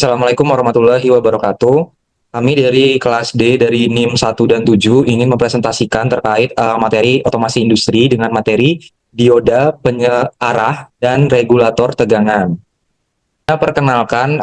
Assalamualaikum warahmatullahi wabarakatuh. Kami dari kelas D dari NIM 1 dan 7 ingin mempresentasikan terkait materi otomasi industri dengan materi dioda penyearah dan regulator tegangan. Saya perkenalkan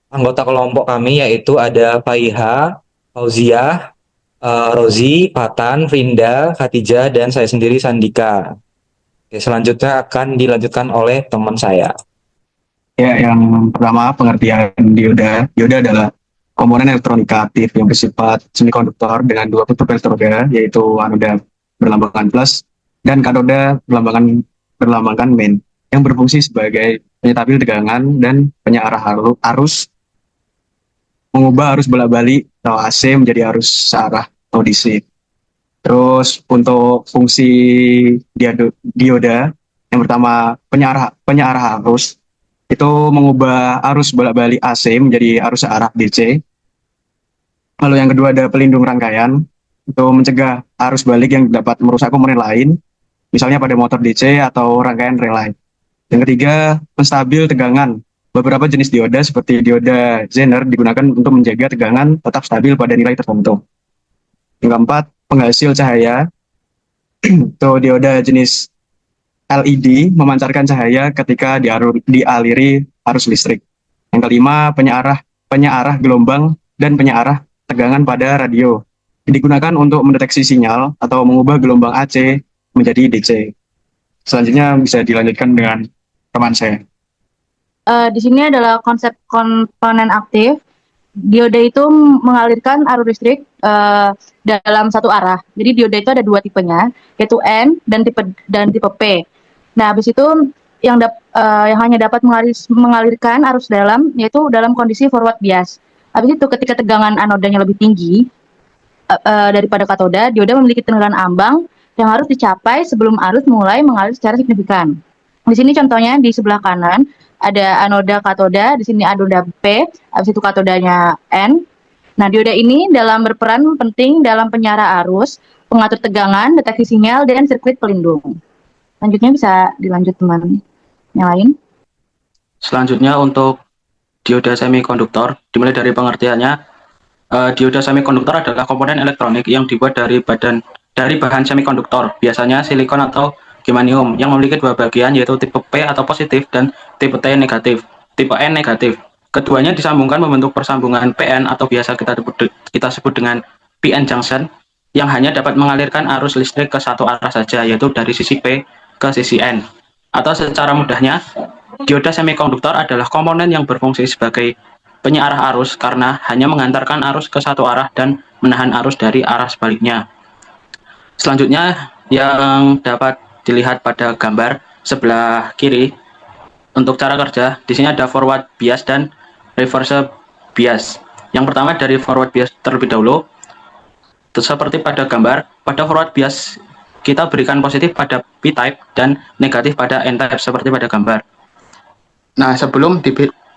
anggota kelompok kami yaitu ada Faiha, Fauziah, Rozi, Patan, Rinda, Khatijah, dan saya sendiri Sandika. Oke, selanjutnya akan dilanjutkan oleh teman saya. Ya, yang pertama pengertian dioda. Dioda adalah komponen elektronika aktif yang bersifat semikonduktor dengan dua kutub elektroda, yaitu anoda berlambangkan plus dan katoda berlambangkan min, yang berfungsi sebagai penyetabil tegangan dan penyearah arus, mengubah arus bolak-balik atau AC menjadi arus searah atau DC. Terus untuk fungsi dioda, yang pertama penyearah arus itu mengubah arus bolak-balik AC menjadi arus searah DC. Lalu yang kedua ada pelindung rangkaian, itu mencegah arus balik yang dapat merusak komponen lain, misalnya pada motor DC atau rangkaian relay. Yang ketiga, penstabil tegangan. Beberapa jenis dioda seperti dioda Zener digunakan untuk menjaga tegangan tetap stabil pada nilai tertentu. Yang keempat, penghasil cahaya. Itu dioda jenis LED memancarkan cahaya ketika dialiri arus listrik. Yang kelima, penyearah gelombang dan penyearah tegangan pada radio. Digunakan untuk mendeteksi sinyal atau mengubah gelombang AC menjadi DC. Selanjutnya bisa dilanjutkan dengan teman saya. Di sini adalah konsep komponen aktif. Dioda itu mengalirkan arus listrik dalam satu arah. Jadi dioda itu ada dua tipenya, yaitu N dan tipe P. Nah, habis itu yang hanya dapat mengalirkan arus dalam, yaitu dalam kondisi forward bias. Habis itu ketika tegangan anodanya lebih tinggi daripada katoda, dioda memiliki tegangan ambang yang harus dicapai sebelum arus mulai mengalir secara signifikan. Di sini contohnya di sebelah kanan ada anoda katoda, di sini anoda P, habis itu katodanya N. Nah, dioda ini berperan penting dalam penyara arus, pengatur tegangan, deteksi sinyal, dan sirkuit pelindung. Lanjutnya bisa dilanjut teman yang lain. Selanjutnya untuk dioda semikonduktor, dimulai dari pengertiannya. Dioda semikonduktor adalah komponen elektronik yang dibuat dari bahan semikonduktor, biasanya silikon atau germanium, yang memiliki dua bagian, yaitu tipe P atau positif dan tipe T negatif, tipe N negatif. Keduanya disambungkan membentuk persambungan PN atau biasa kita sebut dengan PN junction, yang hanya dapat mengalirkan arus listrik ke satu arah saja, yaitu dari sisi P ke sisi N. Atau secara mudahnya, dioda semikonduktor adalah komponen yang berfungsi sebagai penyearah arus karena hanya mengantarkan arus ke satu arah dan menahan arus dari arah sebaliknya. Selanjutnya yang dapat dilihat pada gambar sebelah kiri untuk cara kerja, di sini ada forward bias dan reverse bias. Yang pertama dari forward bias terlebih dahulu. Seperti pada gambar, pada forward bias kita berikan positif pada P-type dan negatif pada N-type seperti pada gambar. Nah, sebelum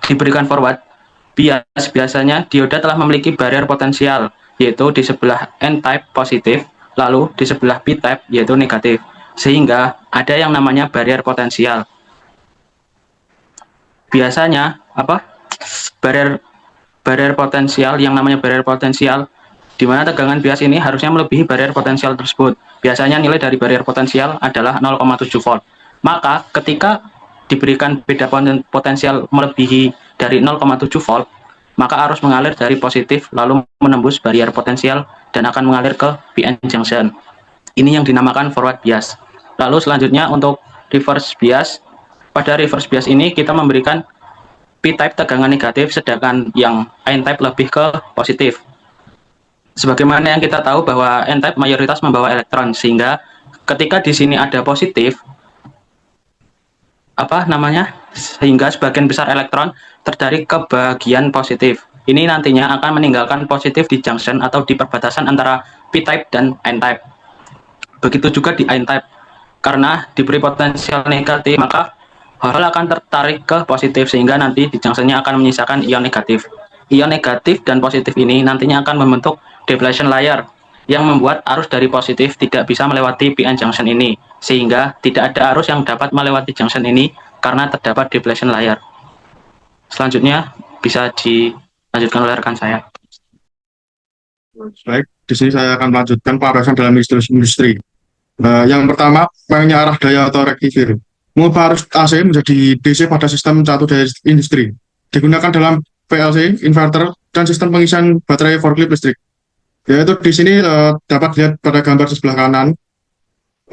diberikan forward bias, biasanya dioda telah memiliki barrier potensial, yaitu di sebelah N-type positif, lalu di sebelah P-type yaitu negatif, sehingga ada yang namanya barrier potensial. Biasanya barrier potensial, yang namanya barrier potensial, di mana tegangan bias ini harusnya melebihi barrier potensial tersebut. Biasanya nilai dari barrier potensial adalah 0,7 volt. Maka ketika diberikan beda potensial melebihi dari 0,7 volt, maka arus mengalir dari positif lalu menembus barrier potensial dan akan mengalir ke PN junction. Ini yang dinamakan forward bias. Lalu selanjutnya untuk reverse bias. Pada reverse bias ini kita memberikan P-type tegangan negatif, sedangkan yang N-type lebih ke positif. Sebagaimana yang kita tahu bahwa N-type mayoritas membawa elektron, sehingga ketika di sini ada positif, sehingga sebagian besar elektron tertarik ke bagian positif. Ini nantinya akan meninggalkan positif di junction atau di perbatasan antara P-type dan N-type. Begitu juga di N-type. Karena diberi potensial negatif, maka hal akan tertarik ke positif, sehingga nanti di junctionnya akan menyisakan ion negatif. Ion negatif dan positif ini nantinya akan membentuk depletion layer, yang membuat arus dari positif tidak bisa melewati PN junction ini, sehingga tidak ada arus yang dapat melewati junction ini karena terdapat depletion layer. Selanjutnya bisa dilanjutkan oleh rekan saya. Baik, di sini saya akan melanjutkan pembahasan dalam industri. Yang pertama, pengarah daya atau rektivier. Mengubah arus AC menjadi DC pada sistem satu daya industri. Digunakan dalam PLC, inverter, dan sistem pengisian baterai forklift listrik. Yaitu di sini dapat dilihat pada gambar sebelah kanan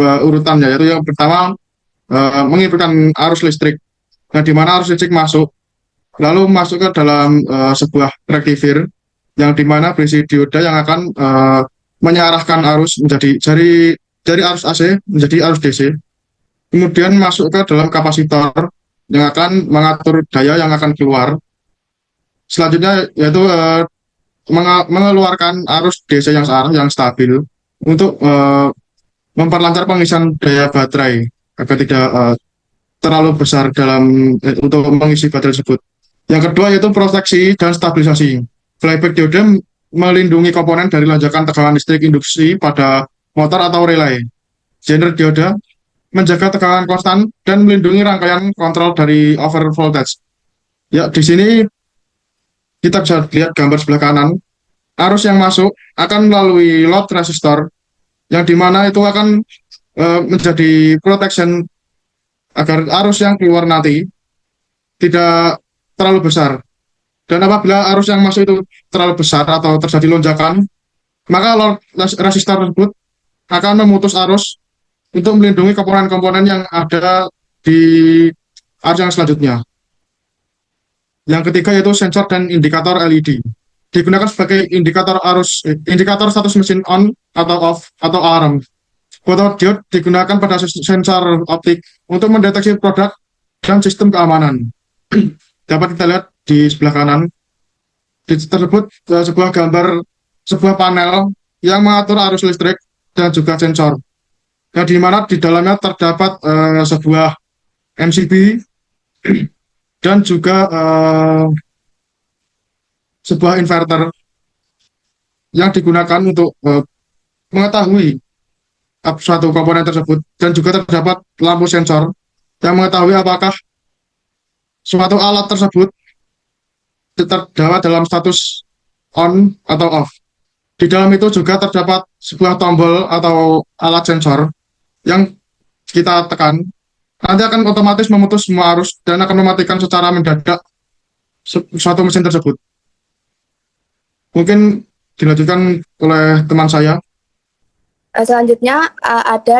urutannya, yaitu yang pertama mengirimkan arus listrik. Nah, di mana arus listrik masuk, lalu masuk ke dalam sebuah rektivier yang dimana berisi dioda yang akan mengarahkan arus menjadi dari arus AC menjadi arus DC, kemudian masuk ke dalam kapasitor yang akan mengatur daya yang akan keluar. Selanjutnya yaitu mengeluarkan arus DC yang searah yang stabil untuk memperlancar pengisian daya baterai agar tidak terlalu besar dalam untuk mengisi baterai tersebut. Yang kedua yaitu proteksi dan stabilisasi. Flyback diode melindungi komponen dari lonjakan tegangan listrik induksi pada motor atau relay. Genre diode menjaga tegangan konstan dan melindungi rangkaian kontrol dari over voltage. Ya, di sini kita bisa lihat gambar sebelah kanan. Arus yang masuk akan melalui load resistor, yang dimana itu akan menjadi protection agar arus yang keluar nanti tidak terlalu besar. Dan apabila arus yang masuk itu terlalu besar atau terjadi lonjakan, maka load resistor tersebut akan memutus arus untuk melindungi komponen-komponen yang ada di arus yang selanjutnya. Yang ketiga yaitu sensor dan indikator LED. Digunakan sebagai indikator status mesin on atau off atau alarm. Fotodiode digunakan pada sensor optik untuk mendeteksi produk dan sistem keamanan. Dapat kita lihat di sebelah kanan. Tersebut sebuah gambar sebuah panel yang mengatur arus listrik dan juga sensor. Yang di mana di dalamnya terdapat sebuah MCB dan juga sebuah inverter yang digunakan untuk mengetahui suatu komponen tersebut, dan juga terdapat lampu sensor yang mengetahui apakah suatu alat tersebut terdapat dalam status on atau off. Di dalam itu juga terdapat sebuah tombol atau alat sensor yang kita tekan, nanti akan otomatis memutus semua arus dan akan mematikan secara mendadak suatu mesin tersebut. Mungkin dilanjutkan oleh teman saya. Selanjutnya ada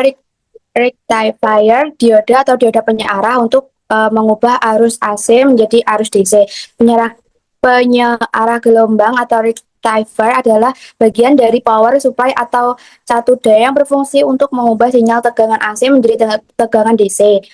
rectifier diode atau dioda penyearah untuk mengubah arus AC menjadi arus DC. Penyearah gelombang atau rectifier adalah bagian dari power supply atau satu daya yang berfungsi untuk mengubah sinyal tegangan AC menjadi tegangan DC.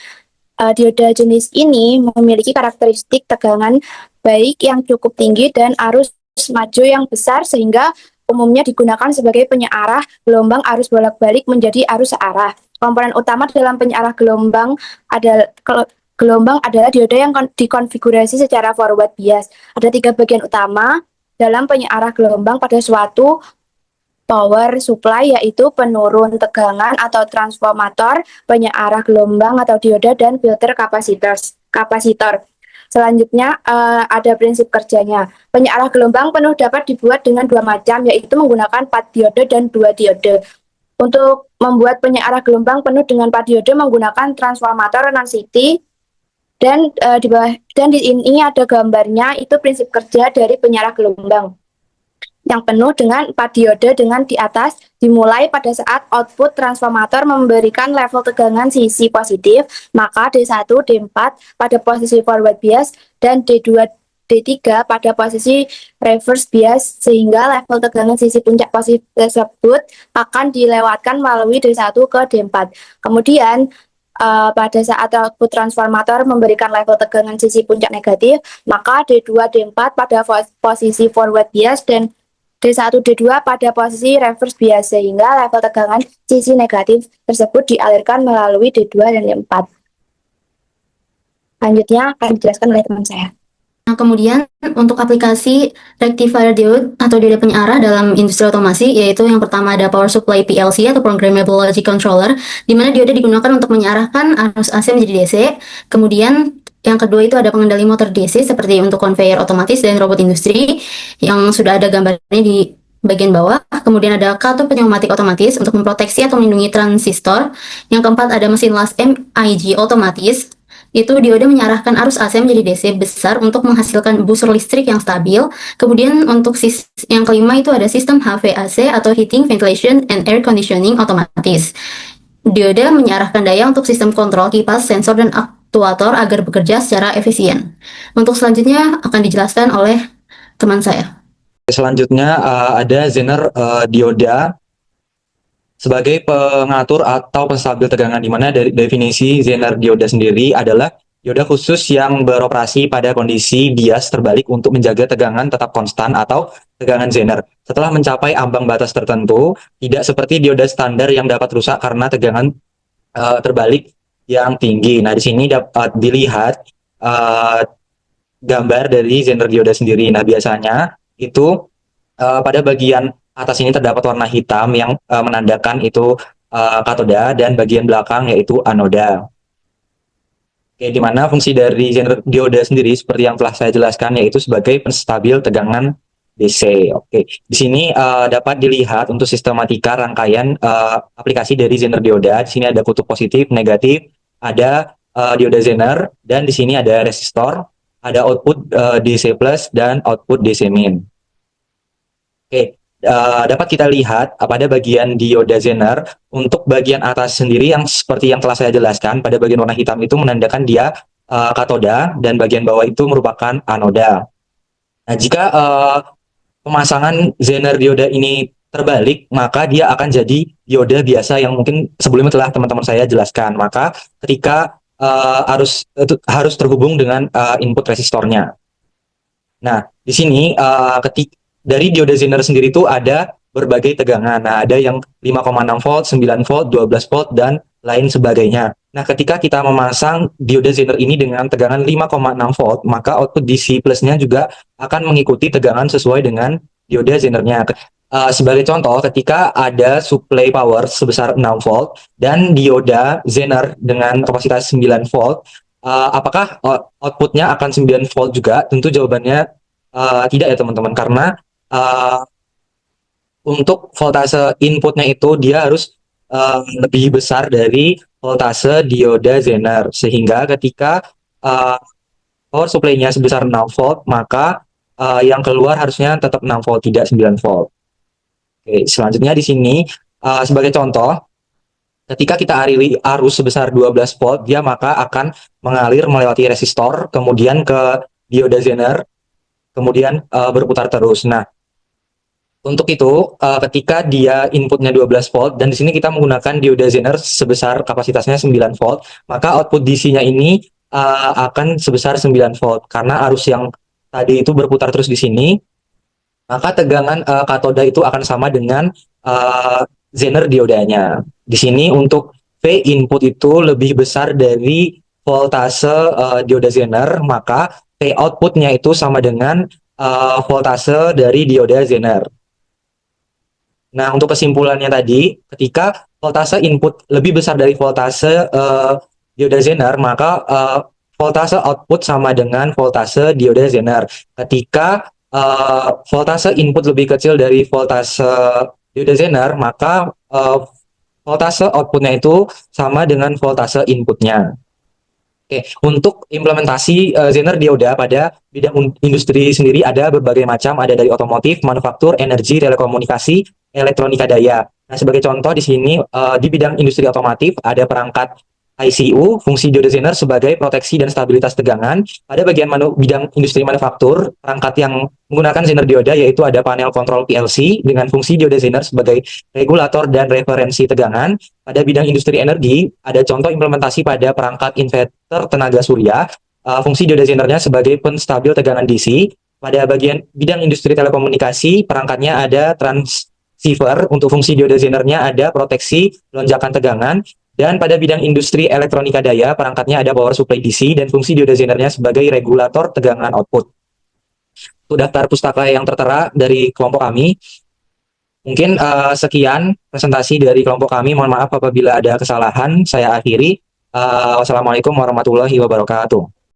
Dioda jenis ini memiliki karakteristik tegangan baik yang cukup tinggi dan arus maju yang besar, sehingga umumnya digunakan sebagai penyearah gelombang arus bolak-balik menjadi arus searah. Komponen utama dalam penyearah gelombang adalah dioda yang dikonfigurasi secara forward bias. Ada 3 bagian utama dalam penyearah gelombang pada suatu power supply, yaitu penurun tegangan atau transformator, penyearah gelombang atau dioda, dan filter kapasitor. Selanjutnya ada prinsip kerjanya. Penyearah gelombang penuh dapat dibuat dengan 2 macam, yaitu menggunakan 4 diode dan 2 diode. Untuk membuat penyearah gelombang penuh dengan 4 diode menggunakan transformator non-city, dan di ini ada gambarnya, itu prinsip kerja dari penyearah gelombang yang penuh dengan 4 diode dengan di atas dimulai pada saat output transformator memberikan level tegangan sisi positif, maka D1, D4 pada posisi forward bias dan D2, D3 pada posisi reverse bias, sehingga level tegangan sisi puncak positif tersebut akan dilewatkan melalui D1 ke D4. Kemudian pada saat output transformator memberikan level tegangan sisi puncak negatif, maka D2, D4 pada posisi forward bias dan D1, D2 pada posisi reverse bias, sehingga level tegangan sisi negatif tersebut dialirkan melalui D2 dan D4. Selanjutnya akan dijelaskan oleh teman saya. Nah, kemudian untuk aplikasi rectifier diode atau diode penyearah dalam industri otomasi, yaitu yang pertama ada power supply PLC atau programmable logic controller, di mana diode digunakan untuk menyearahkan arus AC menjadi DC. Kemudian Yang kedua itu ada pengendali motor DC seperti untuk conveyor otomatis dan robot industri yang sudah ada gambarnya di bagian bawah. Kemudian ada katup pneumatik otomatis untuk memproteksi atau melindungi transistor. Yang keempat ada mesin las MIG otomatis. Itu dioda mengarahkan arus AC menjadi DC besar untuk menghasilkan busur listrik yang stabil. Kemudian untuk yang kelima itu ada sistem HVAC atau Heating, Ventilation, and Air Conditioning otomatis. Dioda mengarahkan daya untuk sistem kontrol kipas, sensor, dan aktuator agar bekerja secara efisien. Untuk selanjutnya akan dijelaskan oleh teman saya. Selanjutnya ada Zener dioda sebagai pengatur atau penstabil tegangan, di mana dari definisi Zener dioda sendiri adalah dioda khusus yang beroperasi pada kondisi bias terbalik untuk menjaga tegangan tetap konstan atau tegangan Zener. Setelah mencapai ambang batas tertentu, tidak seperti dioda standar yang dapat rusak karena tegangan terbalik yang tinggi. Nah, di sini dapat dilihat gambar dari Zener dioda sendiri. Nah, biasanya itu pada bagian atas ini terdapat warna hitam yang menandakan itu katoda, dan bagian belakang yaitu anoda. Oke, di mana fungsi dari Zener dioda sendiri seperti yang telah saya jelaskan yaitu sebagai penstabil tegangan DC. Oke, di sini dapat dilihat untuk sistematika rangkaian aplikasi dari Zener dioda. Di sini ada kutub positif, negatif, ada dioda Zener, dan di sini ada resistor, ada output DC plus dan output DC min. Oke. Dapat kita lihat pada bagian dioda Zener untuk bagian atas sendiri yang seperti yang telah saya jelaskan, pada bagian warna hitam itu menandakan dia katoda, dan bagian bawah itu merupakan anoda. Nah, jika pemasangan Zener dioda ini terbalik, maka dia akan jadi dioda biasa yang mungkin sebelumnya telah teman-teman saya jelaskan. Maka ketika harus terhubung dengan input resistornya. Nah, di sini dari dioda Zener sendiri itu ada berbagai tegangan. Nah, ada yang 5,6 volt, 9 volt, 12 volt, dan lain sebagainya. Nah, ketika kita memasang dioda Zener ini dengan tegangan 5,6 volt, maka output DC plusnya juga akan mengikuti tegangan sesuai dengan dioda Zenernya. Sebagai contoh, ketika ada supply power sebesar 6 volt dan dioda Zener dengan kapasitas 9 volt, apakah outputnya akan 9 volt juga? Tentu jawabannya tidak ya teman-teman, karena untuk voltase inputnya itu dia harus lebih besar dari voltase dioda Zener, sehingga ketika power supply-nya sebesar 6 volt, maka yang keluar harusnya tetap 6 volt, tidak 9 volt. Oke, selanjutnya di sini sebagai contoh, ketika kita aliri arus sebesar 12 volt, dia maka akan mengalir melewati resistor, kemudian ke dioda Zener, kemudian berputar terus. Nah, untuk itu, ketika dia inputnya 12 volt, dan di sini kita menggunakan dioda Zener sebesar kapasitasnya 9 volt, maka output DC-nya ini akan sebesar 9 volt. Karena arus yang tadi itu berputar terus di sini, maka tegangan katoda itu akan sama dengan Zener diodanya. Di sini untuk V input itu lebih besar dari voltase dioda Zener, maka V outputnya itu sama dengan voltase dari dioda Zener. Nah, untuk kesimpulannya tadi, ketika voltase input lebih besar dari voltase dioda Zener, maka voltase output sama dengan voltase dioda Zener. Ketika voltase input lebih kecil dari voltase dioda Zener, maka voltase outputnya itu sama dengan voltase inputnya. Oke, untuk implementasi Zener dioda pada bidang industri sendiri ada berbagai macam, ada dari otomotif, manufaktur, energi, telekomunikasi, elektronika daya. Nah, sebagai contoh di sini di bidang industri otomotif ada perangkat ICU, fungsi dioda Zener sebagai proteksi dan stabilitas tegangan. Pada bagian bidang industri manufaktur, perangkat yang menggunakan Zener dioda yaitu ada panel kontrol PLC dengan fungsi dioda Zener sebagai regulator dan referensi tegangan. Pada bidang industri energi, ada contoh implementasi pada perangkat inverter tenaga surya, fungsi dioda Zenernya sebagai penstabil tegangan DC. Pada bagian bidang industri telekomunikasi, perangkatnya ada transceiver, untuk fungsi dioda Zenernya ada proteksi lonjakan tegangan. Dan pada bidang industri elektronika daya, perangkatnya ada power supply DC dan fungsi dioda Zenernya sebagai regulator tegangan output. Untuk daftar pustaka yang tertera dari kelompok kami, mungkin sekian presentasi dari kelompok kami. Mohon maaf apabila ada kesalahan, saya akhiri. Wassalamualaikum warahmatullahi wabarakatuh.